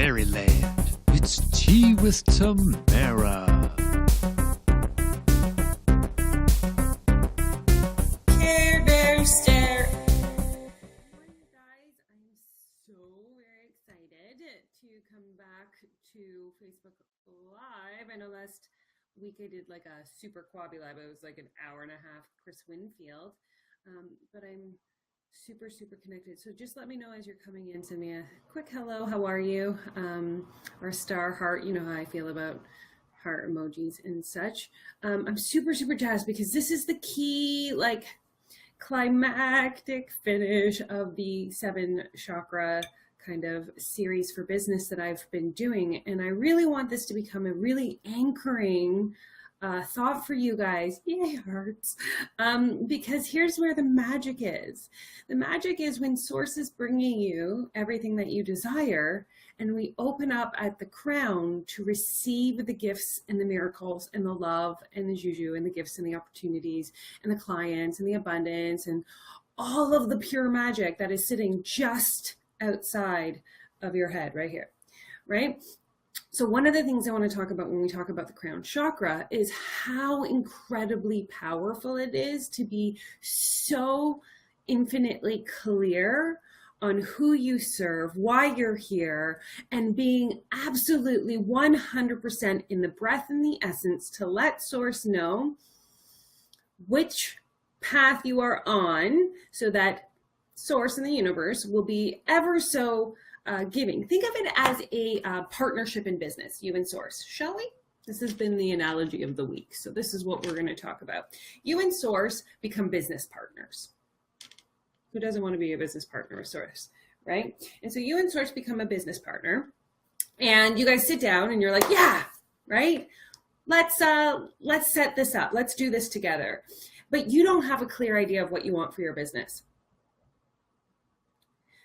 fairyland. It's Tea with Tamara. Care Bear Stare. Morning, guys. I'm so very excited to come back to Facebook Live. I know last week I did like a super quabby live. It was like an hour and a half, Chris Winfield. But I'm super connected. So just let me know as you're coming in. Send me a quick hello. How are you? Or a star heart. You know how I feel about heart emojis and such. I'm super jazzed because this is the key, like, climactic finish of the 7 chakra kind of series for business that I've been doing. And I really want this to become a really anchoring thought for you guys, yay hearts, because here's where the magic is. The magic is when Source is bringing you everything that you desire, and we open up at the crown to receive the gifts and the miracles and the love and the juju and the gifts and the opportunities and the clients and the abundance and all of the pure magic that is sitting just outside of your head right here, right? So one of the things I want to talk about when we talk about the crown chakra is how incredibly powerful it is to be so infinitely clear on who you serve, why you're here, and being absolutely 100% in the breath and the essence to let Source know which path you are on so that Source in the universe will be ever so giving. Think of it as a partnership in business, you and Source, shall we? This has been the analogy of the week. So this is what we're going to talk about. You and Source become business partners. Who doesn't want to be a business partner with Source, right? And so you and Source become a business partner, and you guys sit down and you're like, yeah, right? Let's set this up. Let's do this together. But you don't have a clear idea of what you want for your business.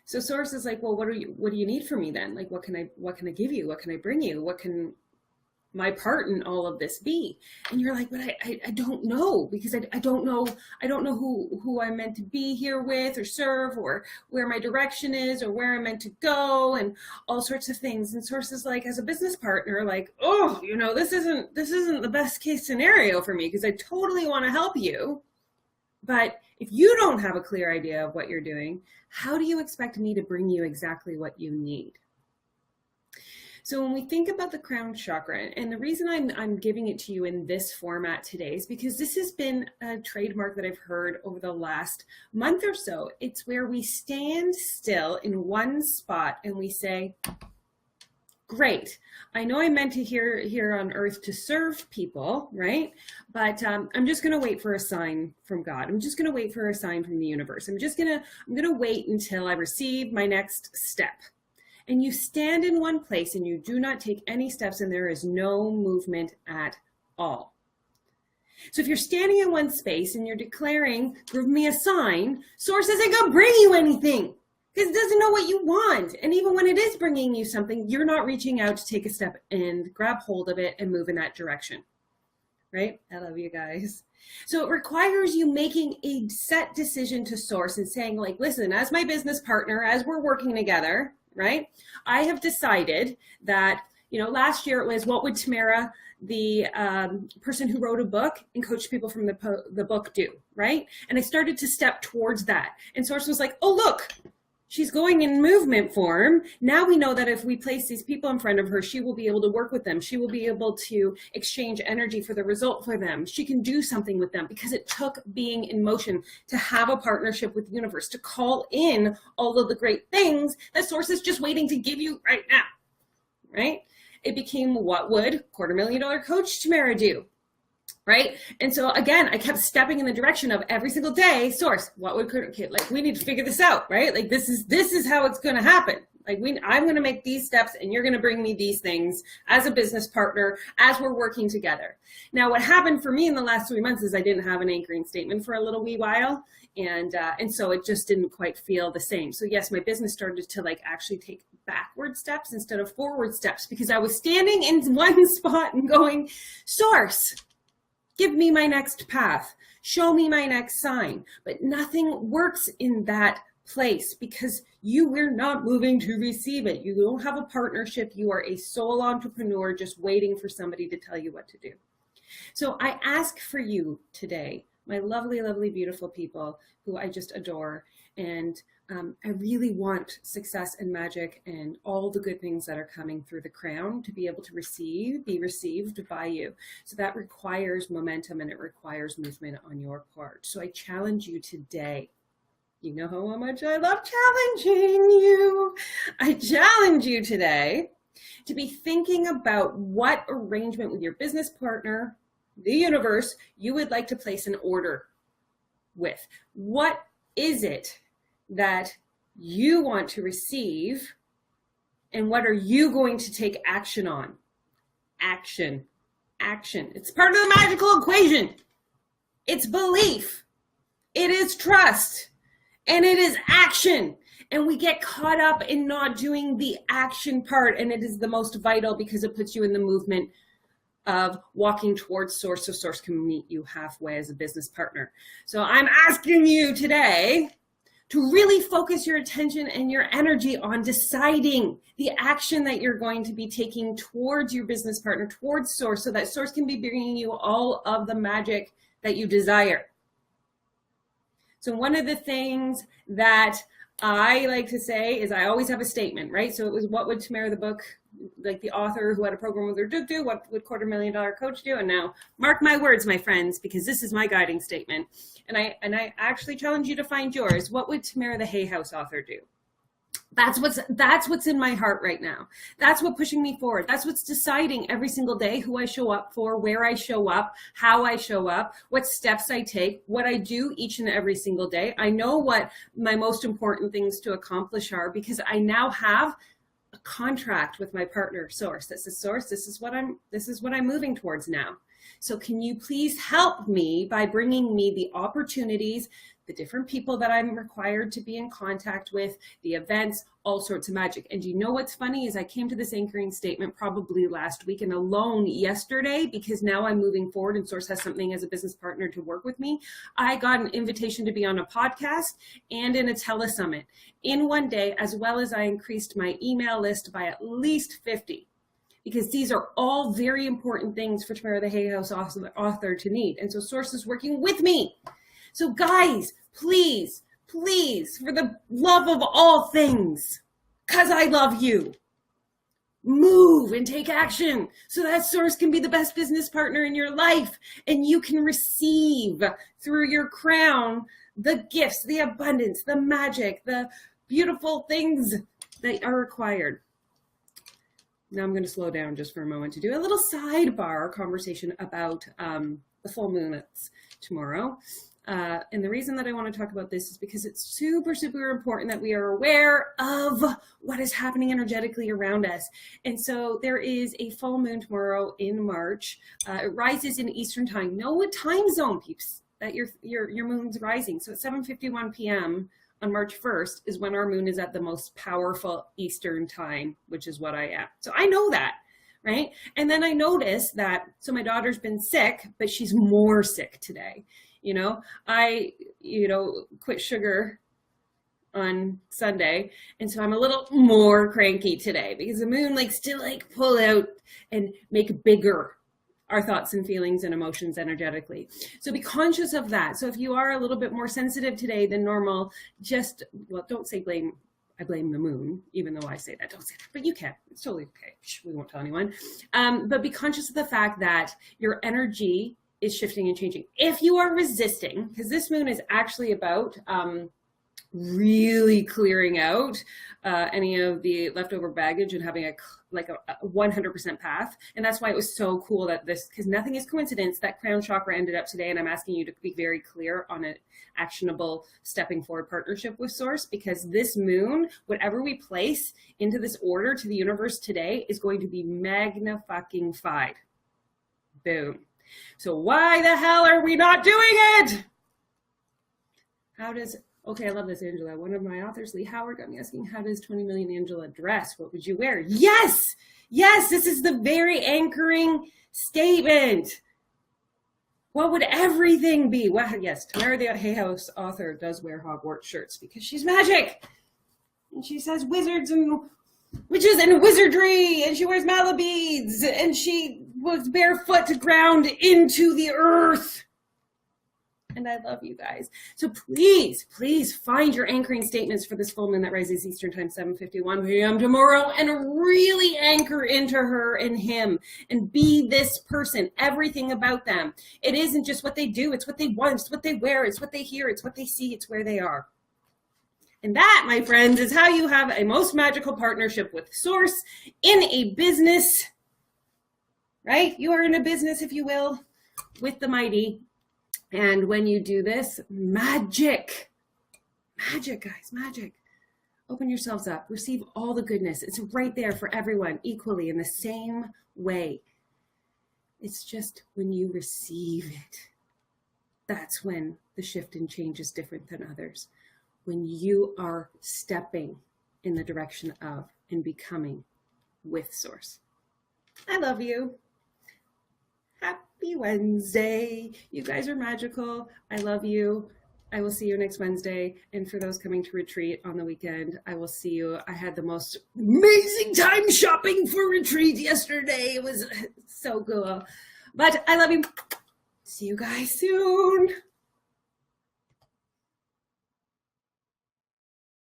So Source is like, well, what do you need from me then? Like, what can I give you? What can I bring you? What can my part in all of this be? And you're like, but I don't know, because I don't know who I'm meant to be here with or serve, or where my direction is, or where I'm meant to go, and all sorts of things. And Source is like, as a business partner, like, oh, this isn't the best case scenario for me, because I totally want to help you. But if you don't have a clear idea of what you're doing, how do you expect me to bring you exactly what you need? So when we think about the crown chakra, and the reason I'm giving it to you in this format today is because this has been a trademark that I've heard over the last month or so. It's where we stand still in one spot and we say, great, I know I'm meant to here on earth to serve people, right? But I'm just going to wait for a sign from God. I'm just going to wait for a sign from the universe. I'm going to wait until I receive my next step. And you stand in one place and you do not take any steps, and there is no movement at all. So if you're standing in one space and you're declaring, give me a sign, Source isn't going to bring you anything, because it doesn't know what you want. And even when it is bringing you something, you're not reaching out to take a step and grab hold of it and move in that direction, right? I love you guys. So it requires you making a set decision to Source and saying, like, listen, as my business partner, as we're working together, right? I have decided that, last year it was, what would Tamara, the person who wrote a book and coached people from the book, do, right? And I started to step towards that. And Source was like, oh, look, she's going in movement form. Now we know that if we place these people in front of her, she will be able to work with them. She will be able to exchange energy for the result for them. She can do something with them, because it took being in motion to have a partnership with the universe, to call in all of the great things that Source is just waiting to give you right now, right? It became, what would $250,000 coach Tamara do? Right? And so again, I kept stepping in the direction of every single day, Source, what would we need to figure this out, right? Like, this is how it's going to happen. Like, I'm going to make these steps and you're going to bring me these things as a business partner as we're working together. Now, what happened for me in the last 3 months is I didn't have an anchoring statement for a little wee while. And so it just didn't quite feel the same. So yes, my business started to actually take backward steps instead of forward steps, because I was standing in one spot and going, Source, give me my next path. Show me my next sign. But nothing works in that place because you were not moving to receive it. You don't have a partnership. You are a sole entrepreneur just waiting for somebody to tell you what to do. So I ask for you today, my lovely, lovely, beautiful people who I just adore. And I really want success and magic and all the good things that are coming through the crown to be able to be received by you. So that requires momentum and it requires movement on your part. So I challenge you today. You know how much I love challenging you. I challenge you today to be thinking about what arrangement with your business partner, the universe, you would like to place an order with. What is it that you want to receive, and what are you going to take action on? Action. It's part of the magical equation. It's belief. It is trust. And it is action. And we get caught up in not doing the action part. And it is the most vital because it puts you in the movement of walking towards source, so source can meet you halfway as a business partner. So I'm asking you today to really focus your attention and your energy on deciding the action that you're going to be taking towards your business partner, towards source, so that source can be bringing you all of the magic that you desire. So one of the things that I like to say is I always have a statement, right? So it was, what would Tamara the book, like the author who had a program with her do? What would $250,000 coach do? And now mark my words, my friends, because this is my guiding statement. And I actually challenge you to find yours. What would Tamara the Hay House author do? That's what's in my heart right now. That's what's pushing me forward. That's what's deciding every single day who I show up for, where I show up, how I show up, what steps I take, what I do each and every single day. I know what my most important things to accomplish are because I now have a contract with my partner source. This is source. This is what I'm moving towards now. So can you please help me by bringing me the opportunities, the different people that I'm required to be in contact with, the events, all sorts of magic. And you know what's funny is I came to this anchoring statement probably last week and alone yesterday, because now I'm moving forward and Source has something as a business partner to work with me. I got an invitation to be on a podcast and in a telesummit in one day, as well as I increased my email list by at least 50. Because these are all very important things for Tamara the Hay House author to need. And so Source is working with me. So guys, please, for the love of all things, because I love you, move and take action so that Source can be the best business partner in your life and you can receive through your crown the gifts, the abundance, the magic, the beautiful things that are required. Now I'm going to slow down just for a moment to do a little sidebar conversation about the full moon that's tomorrow. And the reason that I want to talk about this is because it's super, super important that we are aware of what is happening energetically around us. And so there is a full moon tomorrow in March. It rises in Eastern time. Know what time zone, peeps, that your moon's rising. So at 7:51 p.m. on March 1st is when our moon is at the most powerful Eastern time, which is what I am. So I know that, right? And then I notice that, so my daughter's been sick, but she's more sick today. I quit sugar on Sunday. And so I'm a little more cranky today because the moon likes to pull out and make bigger our thoughts and feelings and emotions energetically. So be conscious of that. So if you are a little bit more sensitive today than normal, don't say blame. I blame the moon, even though I say that. Don't say that, but you can. It's totally okay. We won't tell anyone. But be conscious of the fact that your energy is shifting and changing. If you are resisting, because this moon is actually about really clearing out any of the leftover baggage and having a 100% path. And that's why it was so cool that because nothing is coincidence, that crown chakra ended up today. And I'm asking you to be very clear on an actionable stepping forward partnership with Source, because this moon, whatever we place into this order to the universe today, is going to be magnified. Boom. So why the hell are we not doing it? Okay, I love this, Angela. One of my authors, Lee Howard, got me asking, how does 20 million Angela dress? What would you wear? Yes, this is the very anchoring statement. What would everything be? Well, yes, Tamara the Hay House author does wear Hogwarts shirts because she's magic. And she says wizards and witches and wizardry, and she wears mallow beads, and she was barefoot to ground into the earth. And I love you guys. So please, please find your anchoring statements for this full moon that rises Eastern Time, 7:51 p.m. tomorrow, and really anchor into her and him and be this person, everything about them. It isn't just what they do. It's what they want. It's what they wear. It's what they hear. It's what they see. It's where they are. And that, my friends, is how you have a most magical partnership with Source in a business, right? You are in a business, if you will, with the mighty. And when you do this, magic, guys, magic. Open yourselves up, receive all the goodness. It's right there for everyone equally in the same way. It's just when you receive it, that's when the shift and change is different than others. When you are stepping in the direction of and becoming with Source. I love you. Happy Wednesday. You guys are magical. I love you. I will see you next Wednesday. And for those coming to retreat on the weekend, I will see you. I had the most amazing time shopping for retreat yesterday. It was so cool. But I love you. See you guys soon.